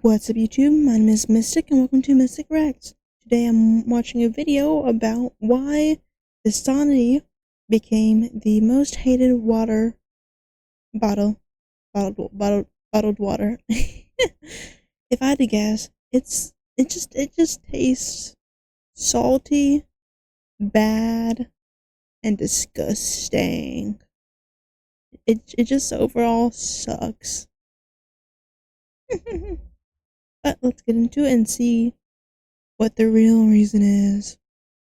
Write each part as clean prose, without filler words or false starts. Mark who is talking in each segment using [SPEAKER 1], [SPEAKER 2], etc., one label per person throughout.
[SPEAKER 1] What's up YouTube? My name is Mistic and welcome to Mystic Rex. Today I'm watching a video about why Dasani became the most hated water bottled water. If I had to guess, it just tastes salty, bad, and disgusting. It just overall sucks. But let's get into it and see what the real reason is.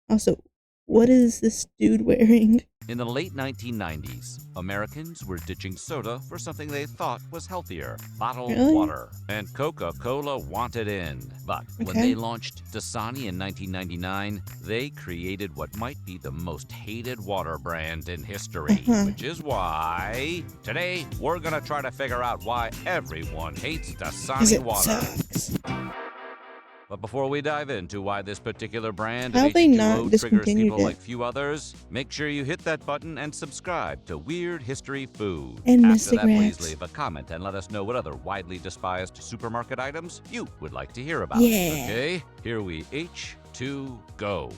[SPEAKER 1] Also, what is this dude wearing?
[SPEAKER 2] In the late 1990s, Americans were ditching soda for something they thought was healthier, bottled
[SPEAKER 1] Really?
[SPEAKER 2] water, and Coca-Cola wanted in. But when they launched Dasani in 1999, they created what might be the most hated water brand in history, which is why today we're gonna try to figure out why everyone hates Dasani water.
[SPEAKER 1] Sucks.
[SPEAKER 2] But before we dive into why this particular brand
[SPEAKER 1] How
[SPEAKER 2] of
[SPEAKER 1] they not
[SPEAKER 2] H2O triggers
[SPEAKER 1] discontinued
[SPEAKER 2] people
[SPEAKER 1] it?
[SPEAKER 2] like few others, make sure you hit that button and subscribe to Weird History Food.
[SPEAKER 1] And
[SPEAKER 2] After
[SPEAKER 1] Mystic
[SPEAKER 2] that, please
[SPEAKER 1] Rex.
[SPEAKER 2] leave a comment and let us know what other widely despised supermarket items you would like to hear about.
[SPEAKER 1] Yeah.
[SPEAKER 2] Okay, here we H2 go.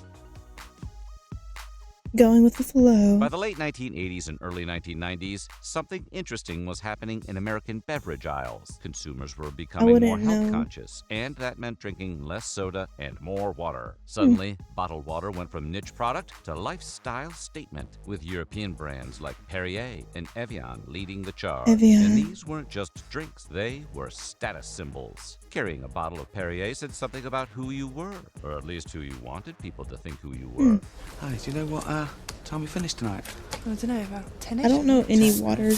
[SPEAKER 1] Going with the flow.
[SPEAKER 2] By the late 1980s and early 1990s, something interesting was happening in American beverage aisles. Consumers were becoming more
[SPEAKER 1] wouldn't
[SPEAKER 2] health
[SPEAKER 1] know.
[SPEAKER 2] conscious, and that meant drinking less soda and more water. Suddenly, bottled water went from niche product to lifestyle statement, with European brands like Perrier and Evian leading the charge.
[SPEAKER 1] Evian.
[SPEAKER 2] And these weren't just drinks, they were status symbols. Carrying a bottle of Perrier said something about who you were, or at least who you wanted people to think who you were.
[SPEAKER 3] Hi, do you know what time we finished tonight?
[SPEAKER 4] I don't know, about 10
[SPEAKER 1] I don't know any water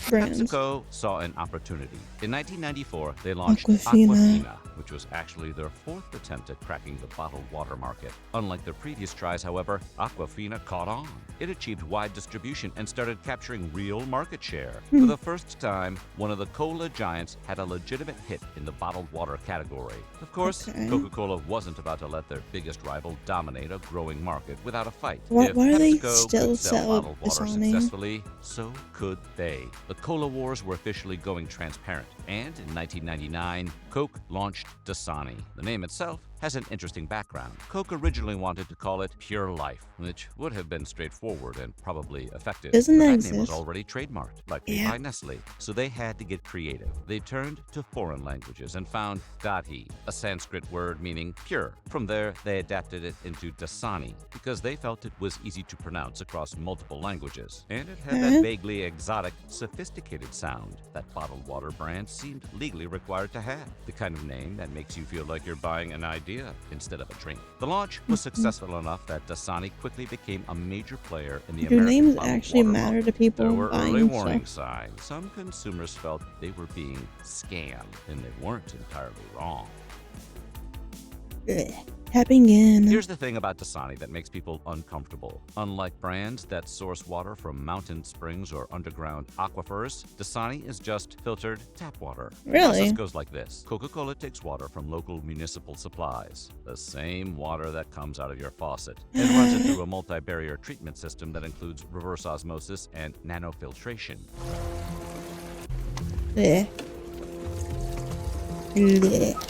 [SPEAKER 1] brands.
[SPEAKER 2] PepsiCo saw an opportunity. In 1994, they launched
[SPEAKER 1] Aquafina.
[SPEAKER 2] Aquafina, which was actually their fourth attempt at cracking the bottled water market. Unlike their previous tries, however, Aquafina caught on. It achieved wide distribution and started capturing real market share. For the first time, one of the cola giants had a legitimate hit in the bottled water category. Of course,
[SPEAKER 1] Okay.
[SPEAKER 2] Coca-Cola wasn't about to let their biggest rival dominate a growing market without a fight.
[SPEAKER 1] Why
[SPEAKER 2] If
[SPEAKER 1] do they
[SPEAKER 2] PepsiCo
[SPEAKER 1] still
[SPEAKER 2] could
[SPEAKER 1] sell
[SPEAKER 2] bottled water
[SPEAKER 1] Dasani?
[SPEAKER 2] successfully, so could they. The cola wars were officially going transparent, and in 1999, Coke launched Dasani. The name itself has an interesting background. Coke originally wanted to call it Pure Life, which would have been straightforward and probably effective.
[SPEAKER 1] Doesn't
[SPEAKER 2] but
[SPEAKER 1] that
[SPEAKER 2] that name was
[SPEAKER 1] exist?
[SPEAKER 2] already trademarked, likely
[SPEAKER 1] Yeah.
[SPEAKER 2] by Nestle, so they had to get creative. They turned to foreign languages and found Dadhi, a Sanskrit word meaning pure. From there, they adapted it into Dasani because they felt it was easy to pronounce across multiple languages, and it had that vaguely exotic, sophisticated sound that bottled water brands seemed legally required to have. The kind of name that makes you feel like you're buying an idea instead of a drink. The launch was successful enough that Dasani quickly became a major player in the
[SPEAKER 1] Do
[SPEAKER 2] American
[SPEAKER 1] names
[SPEAKER 2] bottled
[SPEAKER 1] actually
[SPEAKER 2] water
[SPEAKER 1] matter
[SPEAKER 2] market.
[SPEAKER 1] to people
[SPEAKER 2] There were early
[SPEAKER 1] buying
[SPEAKER 2] warning
[SPEAKER 1] stuff?
[SPEAKER 2] signs. Some consumers felt they were being scammed, and they weren't entirely wrong.
[SPEAKER 1] Ugh. Tapping in.
[SPEAKER 2] Here's the thing about Dasani that makes people uncomfortable. Unlike brands that source water from mountain springs or underground aquifers, Dasani is just filtered tap water. The
[SPEAKER 1] Really?
[SPEAKER 2] process goes like this. Coca-Cola takes water from local municipal supplies, the same water that comes out of your faucet, and runs it through a multi-barrier treatment system that includes reverse osmosis and nanofiltration.
[SPEAKER 1] Blech. Blech.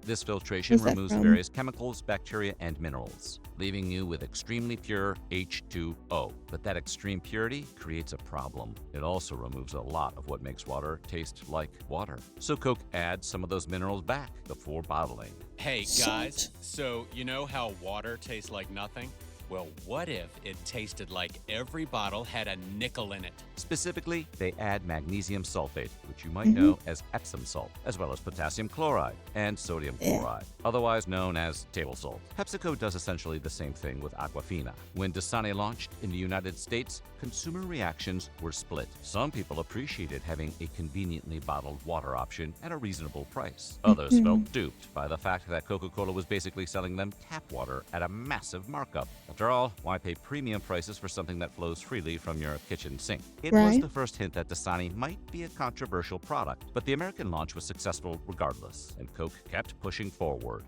[SPEAKER 2] This filtration
[SPEAKER 1] Where's that
[SPEAKER 2] removes
[SPEAKER 1] from?
[SPEAKER 2] various chemicals, bacteria, and minerals, leaving you with extremely pure H2O. But that extreme purity creates a problem. It also removes a lot of what makes water taste like water. So Coke adds some of those minerals back before bottling.
[SPEAKER 5] Hey
[SPEAKER 1] Salt.
[SPEAKER 5] guys, so you know how water tastes like nothing? Well, what if it tasted like every bottle had a nickel in it?
[SPEAKER 2] Specifically, they add magnesium sulfate, which you might know as Epsom salt, as well as potassium chloride and sodium chloride, otherwise known as table salt. PepsiCo does essentially the same thing with Aquafina. When Dasani launched in the United States, consumer reactions were split. Some people appreciated having a conveniently bottled water option at a reasonable price. Others felt duped by the fact that Coca-Cola was basically selling them tap water at a massive markup. After all, why pay premium prices for something that flows freely from your kitchen sink? It was
[SPEAKER 1] Right.
[SPEAKER 2] the first hint that Dasani might be a controversial product, but the American launch was successful regardless, and Coke kept pushing forward.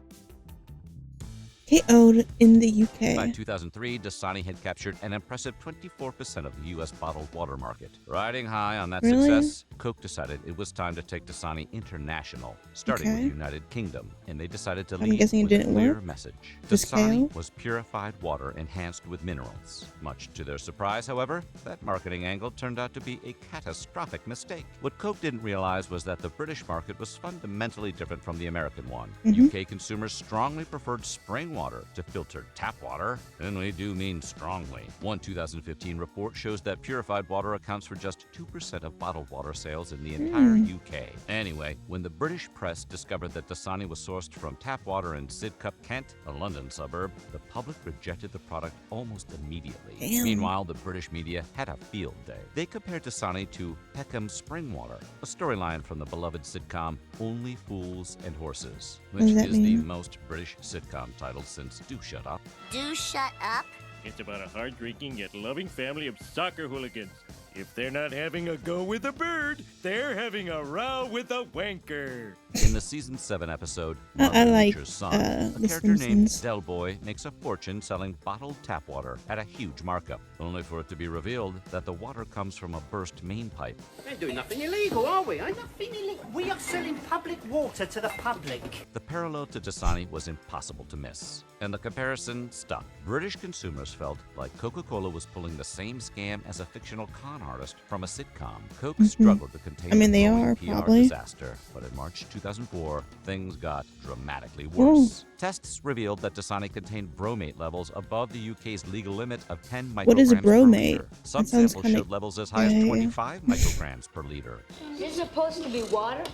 [SPEAKER 1] KO'd in the
[SPEAKER 2] By
[SPEAKER 1] UK.
[SPEAKER 2] 2003, Dasani had captured an impressive 24% of the U.S. bottled water market. Riding high on that
[SPEAKER 1] Really?
[SPEAKER 2] success, Coke decided it was time to take Dasani international, starting with
[SPEAKER 1] Okay.
[SPEAKER 2] the United Kingdom, and they decided to
[SPEAKER 1] I'm
[SPEAKER 2] lead
[SPEAKER 1] guessing it
[SPEAKER 2] with a
[SPEAKER 1] didn't
[SPEAKER 2] clear
[SPEAKER 1] work.
[SPEAKER 2] message.
[SPEAKER 1] Just
[SPEAKER 2] Dasani
[SPEAKER 1] KO?
[SPEAKER 2] was purified water enhanced with minerals. Much to their surprise, however, that marketing angle turned out to be a catastrophic mistake. What Coke didn't realize was that the British market was fundamentally different from the American one. UK consumers strongly preferred spring water to filtered tap water, and we do mean strongly. One 2015 report shows that purified water accounts for just 2% of bottled water sales in the entire UK. Anyway, when the British press discovered that Dasani was sourced from tap water in Sidcup, Kent, a London suburb, the public rejected the product almost immediately.
[SPEAKER 1] Damn.
[SPEAKER 2] Meanwhile, the British media had a field day. They compared Dasani to Peckham spring water, a storyline from the beloved sitcom Only Fools and Horses, which
[SPEAKER 1] does that
[SPEAKER 2] is the
[SPEAKER 1] mean?
[SPEAKER 2] most British sitcom title since Do Shut Up.
[SPEAKER 4] Do shut up.
[SPEAKER 6] It's about a hard-drinking yet loving family of soccer hooligans. If they're not having a go with a bird, they're having a row with a wanker.
[SPEAKER 2] In the season 7 episode,
[SPEAKER 1] I
[SPEAKER 2] Mother
[SPEAKER 1] like,
[SPEAKER 2] Nature's Son, a
[SPEAKER 1] The
[SPEAKER 2] character named
[SPEAKER 1] Simpsons.
[SPEAKER 2] Del Boy makes a fortune selling bottled tap water at a huge markup, only for it to be revealed that the water comes from a burst main pipe.
[SPEAKER 7] We're doing nothing illegal, are we?
[SPEAKER 4] Nothing illegal. We are selling public water to the public.
[SPEAKER 2] The parallel to Dasani was impossible to miss, and the comparison stuck. British consumers felt like Coca-Cola was pulling the same scam as a fictional con artist from a sitcom. Coke struggled to contain
[SPEAKER 1] I mean,
[SPEAKER 2] the
[SPEAKER 1] they
[SPEAKER 2] growing
[SPEAKER 1] are,
[SPEAKER 2] PR
[SPEAKER 1] probably.
[SPEAKER 2] disaster, but in March 2004, things got dramatically worse. Tests revealed that Dasani contained bromate levels above the UK's legal limit of 10 micrograms
[SPEAKER 1] What is
[SPEAKER 2] per
[SPEAKER 1] bromate?
[SPEAKER 2] liter. Some
[SPEAKER 1] That sounds
[SPEAKER 2] samples
[SPEAKER 1] kinda
[SPEAKER 2] showed levels as high as
[SPEAKER 1] gay.
[SPEAKER 2] 25 micrograms per liter.
[SPEAKER 8] Is this supposed to be water?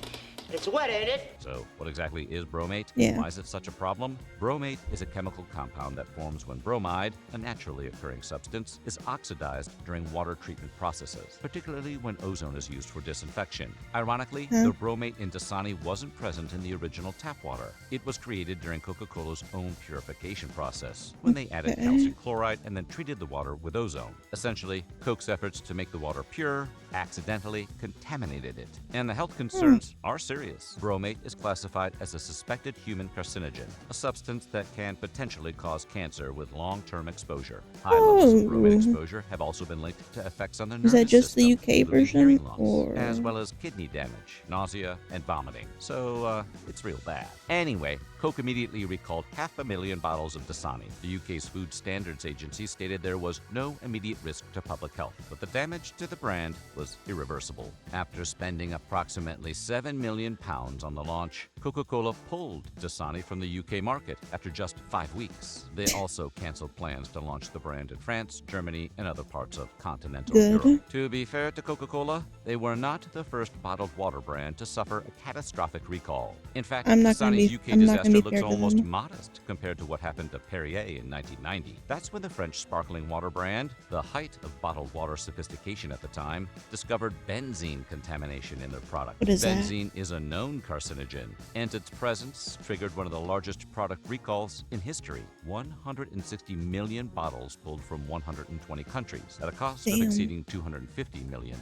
[SPEAKER 7] It's wet, ain't it?
[SPEAKER 2] So, what exactly is bromate?
[SPEAKER 1] Yeah.
[SPEAKER 2] Why is it such a problem? Bromate is a chemical compound that forms when bromide, a naturally occurring substance, is oxidized during water treatment processes, particularly when ozone is used for disinfection. Ironically, the bromate in Dasani wasn't present in the original tap water. It was created during Coca-Cola's own purification process, when they added calcium chloride and then treated the water with ozone. Essentially, Coke's efforts to make the water pure accidentally contaminated it. And the health concerns are serious. Bromate is classified as a suspected human carcinogen, a substance that can potentially cause cancer with long-term exposure. High levels of bromate exposure have also been linked to effects on the nervous
[SPEAKER 1] Is that just the
[SPEAKER 2] system,
[SPEAKER 1] UK
[SPEAKER 2] including hearing
[SPEAKER 1] version,
[SPEAKER 2] loss,
[SPEAKER 1] or-
[SPEAKER 2] as well as kidney damage, nausea, and vomiting. So, it's real bad. Anyway, Coke immediately recalled 500,000 bottles of Dasani. The UK's Food Standards Agency stated there was no immediate risk to public health, but the damage to the brand was irreversible. After spending approximately £7 million on the launch, Coca-Cola pulled Dasani from the UK market after just 5 weeks. They also canceled plans to launch the brand in France, Germany, and other parts of continental
[SPEAKER 1] Good.
[SPEAKER 2] Europe. To be fair to Coca-Cola, they were not the first bottled water brand to suffer a catastrophic recall. In fact,
[SPEAKER 1] I'm not gonna
[SPEAKER 2] Dasani's
[SPEAKER 1] be-
[SPEAKER 2] UK
[SPEAKER 1] I'm not gonna
[SPEAKER 2] disaster
[SPEAKER 1] be
[SPEAKER 2] looks
[SPEAKER 1] fair to
[SPEAKER 2] almost
[SPEAKER 1] them.
[SPEAKER 2] modest compared to what happened to Perrier in 1990. That's when the French sparkling water brand, the height of bottled water sophistication at the time, discovered benzene contamination in their product.
[SPEAKER 1] What is that?
[SPEAKER 2] Benzene is a known carcinogen, and its presence triggered one of the largest product recalls in history. 160 million bottles pulled from 120 countries at a cost of
[SPEAKER 1] Damn.
[SPEAKER 2] exceeding $250 million.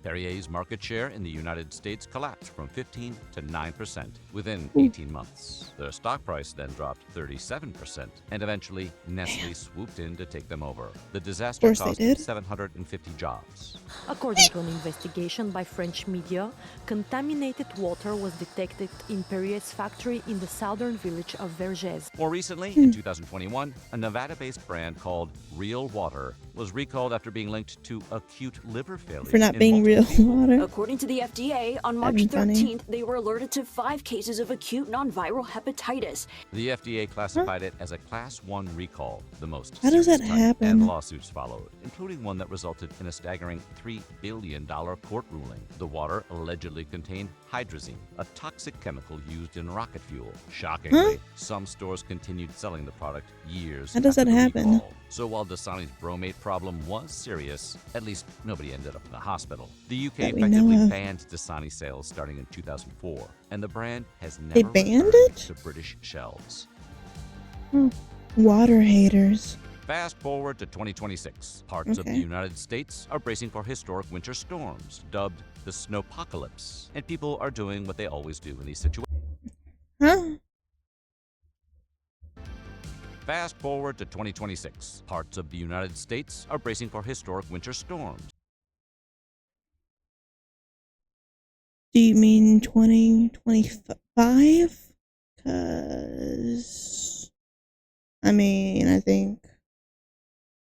[SPEAKER 2] Perrier's market share in the United States collapsed from 15 to 9% within 18 months. Their stock price then dropped 37%, and eventually Nestle swooped in to take them over. The disaster
[SPEAKER 1] Of course they
[SPEAKER 2] cost
[SPEAKER 1] did.
[SPEAKER 2] 750 jobs.
[SPEAKER 9] According to an investigation by French media, contaminated water was detected in Perrier's factory in the southern village of Vergès.
[SPEAKER 2] More recently, in 2021, a Nevada-based brand called Real Water was recalled after being linked to acute liver failure.
[SPEAKER 1] For not
[SPEAKER 2] in
[SPEAKER 1] being real
[SPEAKER 2] multiple people.
[SPEAKER 1] water.
[SPEAKER 10] According to the FDA, on
[SPEAKER 1] That'd
[SPEAKER 10] March
[SPEAKER 1] be funny.
[SPEAKER 10] 13th, they were alerted to 5 cases of acute non-viral hepatitis.
[SPEAKER 2] The FDA classified it as a Class 1 recall, the most
[SPEAKER 1] How does
[SPEAKER 2] serious
[SPEAKER 1] that
[SPEAKER 2] type,
[SPEAKER 1] happen?
[SPEAKER 2] and lawsuits followed, including one that resulted in a staggering $3 billion court ruling. The water allegedly contained hydrazine, a toxic chemical used in rocket fuel. Shockingly, some stores continued selling the product years
[SPEAKER 1] How does
[SPEAKER 2] after
[SPEAKER 1] that
[SPEAKER 2] the
[SPEAKER 1] happen?
[SPEAKER 2] recall. So while Dasani's bromate problem was serious, at least nobody ended up in the hospital. The UK
[SPEAKER 1] That we know
[SPEAKER 2] effectively
[SPEAKER 1] of.
[SPEAKER 2] banned Dasani sales starting in 2004, and the brand has
[SPEAKER 1] They
[SPEAKER 2] never
[SPEAKER 1] banned
[SPEAKER 2] returned
[SPEAKER 1] it?
[SPEAKER 2] to British shelves.
[SPEAKER 1] Water haters.
[SPEAKER 2] Fast forward to 2026. Parts of the
[SPEAKER 1] Okay.
[SPEAKER 2] United States are bracing for historic winter storms, dubbed the snowpocalypse, and people are doing what they always do in these situations.
[SPEAKER 1] Huh?
[SPEAKER 2] Fast forward to 2026. Parts of the United States are bracing for historic winter storms.
[SPEAKER 1] Do you mean 2025? Because, I mean, I think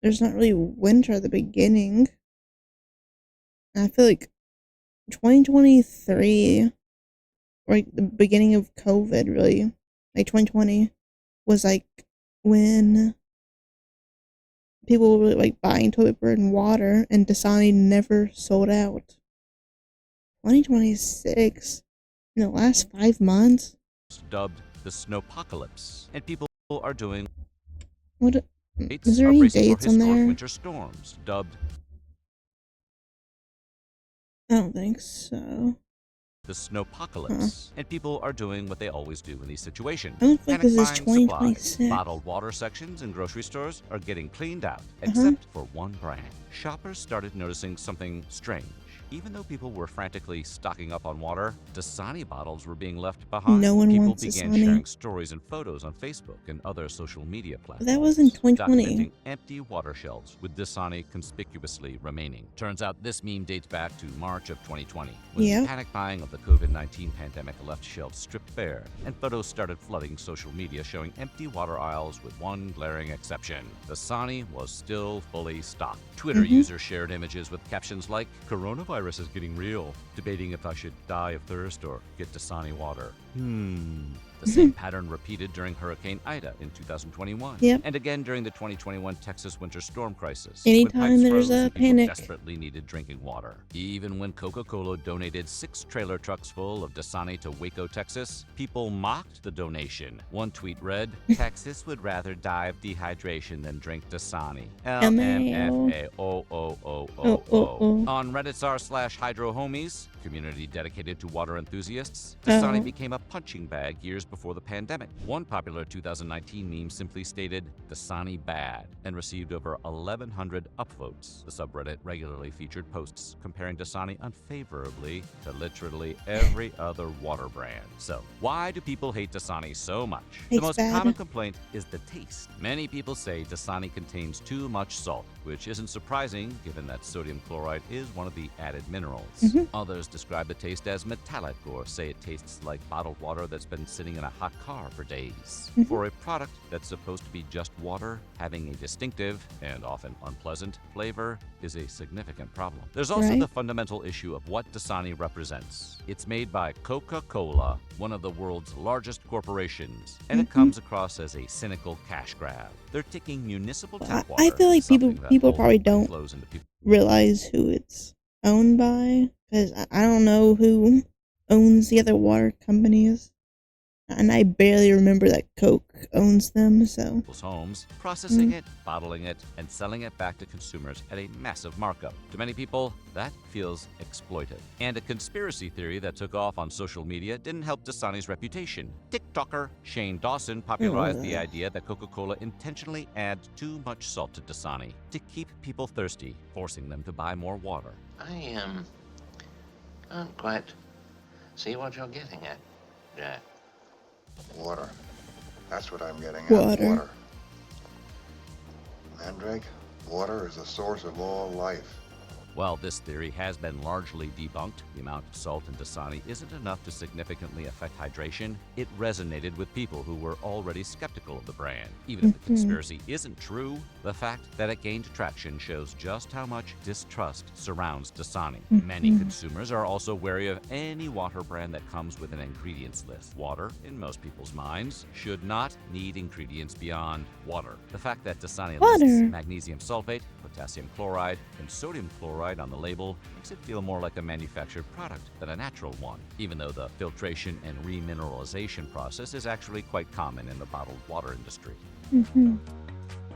[SPEAKER 1] there's not really winter at the beginning. And I feel like 2023, like the beginning of COVID, really, like 2020, was like when people were like buying toilet paper and water, and Dasani never sold out. 2026, in the last 5 months,
[SPEAKER 2] Dubbed the snowpocalypse, and people are doing
[SPEAKER 1] what?
[SPEAKER 2] States
[SPEAKER 1] Is there
[SPEAKER 2] are
[SPEAKER 1] any
[SPEAKER 2] bracing for
[SPEAKER 1] dates on
[SPEAKER 2] historic
[SPEAKER 1] there?
[SPEAKER 2] winter storms, dubbed
[SPEAKER 1] I don't think so.
[SPEAKER 2] the snowpocalypse, and people are doing what they always do in these situations.
[SPEAKER 1] I don't think this is
[SPEAKER 2] Panic buying supplies.
[SPEAKER 1] 2026.
[SPEAKER 2] Bottled water sections in grocery stores are getting cleaned out, except for one brand. Shoppers started noticing something strange. Even though people were frantically stocking up on water, Dasani bottles were being left behind.
[SPEAKER 1] No one
[SPEAKER 2] People
[SPEAKER 1] wants
[SPEAKER 2] began
[SPEAKER 1] Dasani.
[SPEAKER 2] sharing stories and photos on Facebook and other social media platforms.
[SPEAKER 1] That was in 2020.
[SPEAKER 2] Documenting empty water shelves with Dasani conspicuously remaining. Turns out this meme dates back to March of 2020, when
[SPEAKER 1] Yeah.
[SPEAKER 2] the panic buying of the COVID-19 pandemic left shelves stripped bare, and photos started flooding social media showing empty water aisles with one glaring exception. Dasani was still fully stocked. Twitter users shared images with captions like, "Coronavirus is getting real. Debating if I should die of thirst or get Dasani water. The same pattern repeated during Hurricane Ida in 2021,
[SPEAKER 1] Yep.
[SPEAKER 2] and again during the 2021 Texas winter storm crisis.
[SPEAKER 1] Anytime
[SPEAKER 2] when pipes
[SPEAKER 1] there's
[SPEAKER 2] froze
[SPEAKER 1] a
[SPEAKER 2] and people
[SPEAKER 1] panic.
[SPEAKER 2] desperately needed drinking water. Even when Coca-Cola donated 6 trailer trucks full of Dasani to Waco, Texas, people mocked the donation. One tweet read, "Texas would rather die of dehydration than drink Dasani. LMFAOOOOO." On Reddit's r/HydroHomies, community dedicated to water enthusiasts, Dasani became a punching bag years before the pandemic. One popular 2019 meme simply stated, "Dasani bad," and received over 1,100 upvotes. The subreddit regularly featured posts comparing Dasani unfavorably to literally every other water brand. So, why do people hate Dasani so much? The
[SPEAKER 1] It's
[SPEAKER 2] most
[SPEAKER 1] bad.
[SPEAKER 2] common complaint is the taste. Many people say Dasani contains too much salt, which isn't surprising given that sodium chloride is one of the added minerals. Others describe the taste as metallic or say it tastes like bottled water that's been sitting in a hot car for days. For a product that's supposed to be just water, having a distinctive and often unpleasant flavor is a significant problem. There's also
[SPEAKER 1] Right.
[SPEAKER 2] the fundamental issue of what Dasani represents. It's made by Coca-Cola, one of the world's largest corporations, and it comes across as a cynical cash grab. They're taking municipal tap water.
[SPEAKER 1] I feel like
[SPEAKER 2] something that
[SPEAKER 1] people probably
[SPEAKER 2] ultimately
[SPEAKER 1] don't
[SPEAKER 2] flows into people's
[SPEAKER 1] realize who it's owned by, because I don't know who owns the other water companies, and I barely remember that Coke owns them, so.
[SPEAKER 2] homes, processing it, bottling it, and selling it back to consumers at a massive markup. To many people, that feels exploitive. And a conspiracy theory that took off on social media didn't help Dasani's reputation. TikToker Shane Dawson popularized the idea that Coca-Cola intentionally adds too much salt to Dasani to keep people thirsty, forcing them to buy more water.
[SPEAKER 7] I can't quite see what you're getting at, Jack.
[SPEAKER 11] Water. That's what I'm getting at.
[SPEAKER 1] Water.
[SPEAKER 11] Mandrake, water is the source of all life.
[SPEAKER 2] While this theory has been largely debunked, the amount of salt in Dasani isn't enough to significantly affect hydration. It resonated with people who were already skeptical of the brand. Even if the conspiracy isn't true, the fact that it gained traction shows just how much distrust surrounds Dasani. Many consumers are also wary of any water brand that comes with an ingredients list. Water, in most people's minds, should not need ingredients beyond water. The fact that Dasani lists magnesium sulfate, potassium chloride, and sodium chloride on the label makes it feel more like a manufactured product than a natural one, even though the filtration and remineralization process is actually quite common in the bottled water industry.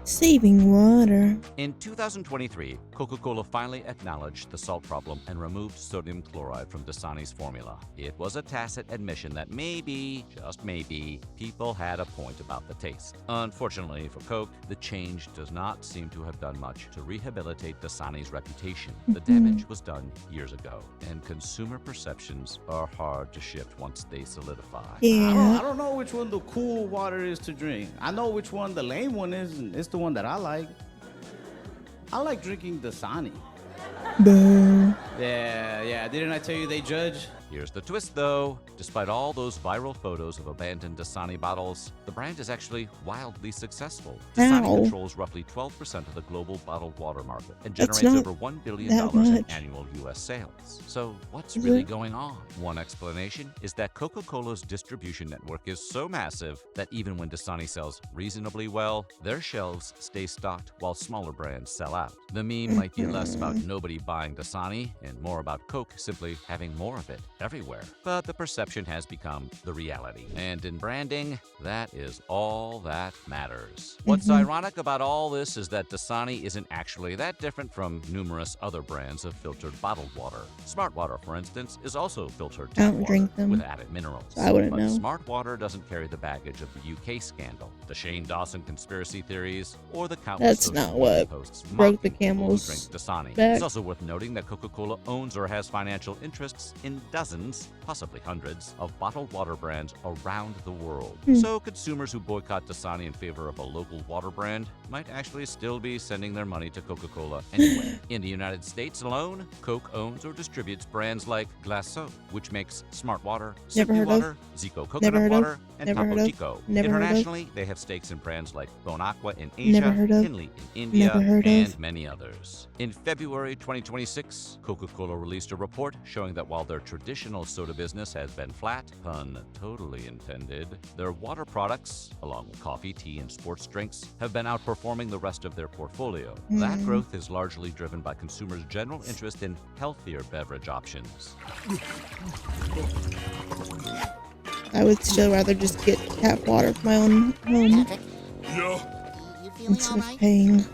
[SPEAKER 1] Saving water.
[SPEAKER 2] In 2023, Coca-Cola finally acknowledged the salt problem and removed sodium chloride from Dasani's formula. It was a tacit admission that maybe, just maybe, people had a point about the taste. Unfortunately for Coke, the change does not seem to have done much to rehabilitate Dasani's reputation. The damage was done years ago, and consumer perceptions are hard to shift once they solidify.
[SPEAKER 1] Yeah.
[SPEAKER 12] I don't know which one the cool water is to drink. I know which one the lame one is, and it's the one that I like. I like drinking Dasani.
[SPEAKER 1] Boo.
[SPEAKER 12] Yeah, didn't I tell you they judge?
[SPEAKER 2] Here's the twist, though. Despite all those viral photos of abandoned Dasani bottles, the brand is actually wildly successful. Dasani
[SPEAKER 1] Ow.
[SPEAKER 2] controls roughly 12% of the global bottled water market and
[SPEAKER 1] That's
[SPEAKER 2] generates
[SPEAKER 1] not
[SPEAKER 2] over $1 billion
[SPEAKER 1] that
[SPEAKER 2] in
[SPEAKER 1] much.
[SPEAKER 2] annual U.S. sales. So what's
[SPEAKER 1] Is
[SPEAKER 2] really
[SPEAKER 1] it?
[SPEAKER 2] going on? One explanation is that Coca-Cola's distribution network is so massive that even when Dasani sells reasonably well, their shelves stay stocked while smaller brands sell out. The meme might be less about nobody buying Dasani and more about Coke simply having more of it everywhere. But the perception has become the reality. And in branding, that is all that matters. What's ironic about all this is that Dasani isn't actually that different from numerous other brands of filtered bottled water. Smart Water, for instance, is also filtered
[SPEAKER 1] I
[SPEAKER 2] tap
[SPEAKER 1] don't
[SPEAKER 2] water
[SPEAKER 1] drink them,
[SPEAKER 2] with added minerals.
[SPEAKER 1] so I wouldn't
[SPEAKER 2] But
[SPEAKER 1] know.
[SPEAKER 2] Smart Water doesn't carry the baggage of the UK scandal, the Shane Dawson conspiracy theories, or the countless
[SPEAKER 1] That's
[SPEAKER 2] social
[SPEAKER 1] not
[SPEAKER 2] media
[SPEAKER 1] what
[SPEAKER 2] posts
[SPEAKER 1] broke the
[SPEAKER 2] mocking people who
[SPEAKER 1] camel's
[SPEAKER 2] drink Dasani.
[SPEAKER 1] back.
[SPEAKER 2] It's also worth noting that Coca-Cola owns or has financial interests in dozens, possibly hundreds, of bottled water brands around the world. So consumers who boycott Dasani in favor of a local water brand might actually still be sending their money to Coca-Cola anyway. In the United States alone, Coke owns or distributes brands like Glasso, which makes Smart Water,
[SPEAKER 1] Never
[SPEAKER 2] Simply
[SPEAKER 1] heard of.
[SPEAKER 2] Water, Zico
[SPEAKER 1] Never
[SPEAKER 2] Coconut
[SPEAKER 1] heard of.
[SPEAKER 2] Water, and
[SPEAKER 1] Never
[SPEAKER 2] Topo
[SPEAKER 1] heard of.
[SPEAKER 2] Chico.
[SPEAKER 1] Never heard of.
[SPEAKER 2] Internationally, they have stakes in brands like Bon Aqua in
[SPEAKER 1] Never
[SPEAKER 2] Asia,
[SPEAKER 1] heard of.
[SPEAKER 2] Kinley in India,
[SPEAKER 1] Never heard
[SPEAKER 2] and
[SPEAKER 1] of.
[SPEAKER 2] many others. In February 2026, Coca-Cola released a report showing that while their traditional soda business has been flat, pun totally intended, their water products, along with coffee, tea, and sports drinks, have been outperforming the rest of their portfolio. That growth is largely driven by consumers' general interest in healthier beverage options.
[SPEAKER 1] I would still rather just get tap water from my own home instead of paying.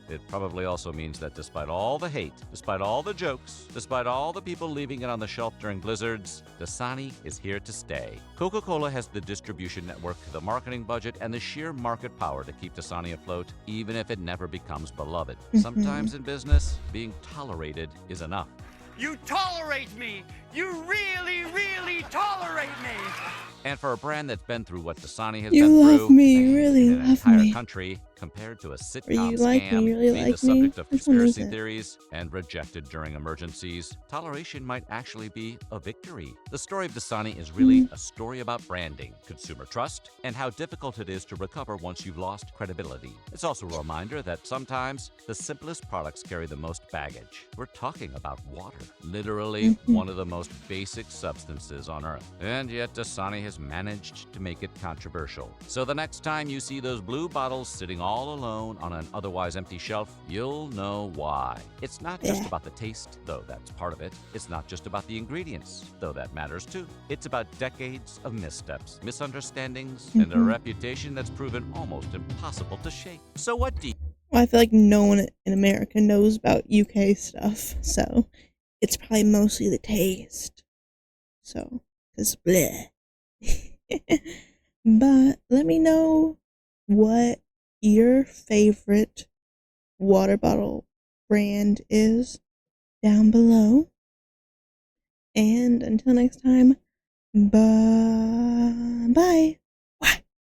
[SPEAKER 2] It probably also means that despite all the hate, despite all the jokes, despite all the people leaving it on the shelf during blizzards, Dasani is here to stay. Coca-Cola has the distribution network, the marketing budget, and the sheer market power to keep Dasani afloat, even if it never becomes beloved. Sometimes in business, being tolerated is enough.
[SPEAKER 4] You tolerate me! You really, really tolerate me!
[SPEAKER 2] And for a brand that's been through what Dasani has
[SPEAKER 1] You
[SPEAKER 2] been
[SPEAKER 1] love
[SPEAKER 2] through,
[SPEAKER 1] me, you
[SPEAKER 2] and
[SPEAKER 1] really
[SPEAKER 2] an
[SPEAKER 1] love
[SPEAKER 2] entire
[SPEAKER 1] me.
[SPEAKER 2] country compared to a
[SPEAKER 1] Or
[SPEAKER 2] sitcom
[SPEAKER 1] you like
[SPEAKER 2] scam,
[SPEAKER 1] me, you really
[SPEAKER 2] made
[SPEAKER 1] like
[SPEAKER 2] the subject
[SPEAKER 1] me.
[SPEAKER 2] of
[SPEAKER 1] Which one is
[SPEAKER 2] conspiracy
[SPEAKER 1] it?
[SPEAKER 2] theories, and rejected during emergencies, toleration might actually be a victory. The story of Dasani is really a story about branding, consumer trust, and how difficult it is to recover once you've lost credibility. It's also a reminder that sometimes the simplest products carry the most baggage. We're talking about water, literally one of the most basic substances on Earth. And yet Dasani has managed to make it controversial. So the next time you see those blue bottles sitting all alone on an otherwise empty shelf, you'll know why. It's not just about the taste, though that's part of it. It's not just about the ingredients, though that matters too. It's about decades of missteps, misunderstandings, and a reputation that's proven almost impossible to shake. So what do you
[SPEAKER 1] Well, I feel like no one in America knows about UK stuff, so it's probably mostly the taste. So, cause bleh. But let me know what your favorite water bottle brand is down below. And until next time, bye.